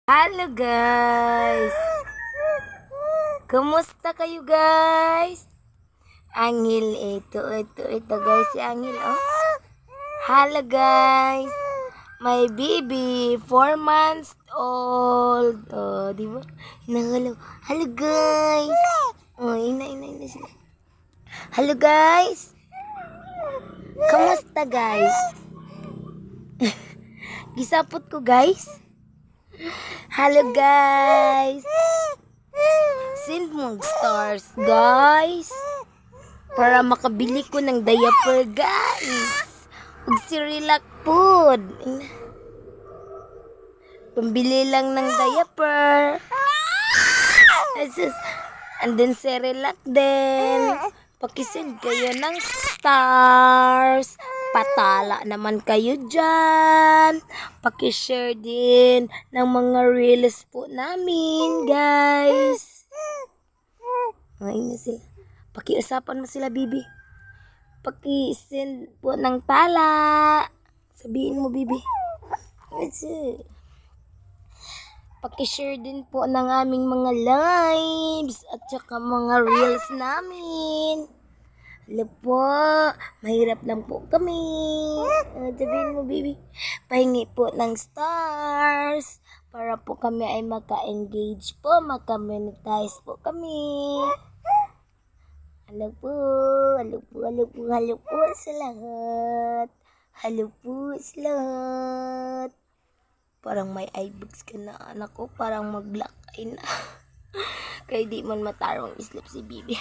Halo guys! Kumusta kayo guys? Angel, ito guys, si Angel, oh. Halo guys! My baby, 4 months old. Oh, di ba? Hinahalo. Halo guys! Oh, ina sila. Halo guys! Kumusta guys? Gisapot ko guys. Halo guys. Send mo stars guys. Para makabili ko ng diaper guys. Ug Cerelac food. Pambili lang ng diaper. And then Cerelac din. Pakisend kayo ng stars. Patala naman kayo dyan. Pakishare din ng mga reels po namin, guys. Ngayon na sila. Pakiusapan mo sila, Bibi. Pakisend po ng tala. Sabihin mo, Bibi. Pakishare din po ng aming mga lives at saka mga reels namin. Alam po, mahirap lang po kami. Sabihin mo, baby. Pahingi po ng stars para po kami ay maka-engage po, maka-monetize po kami. Halo po sa lahat. Halo po sa lahat. Parang may eyebags ka na, anak ko. Parang mag-black eye na. Kaya di man matarong islip si Bibi.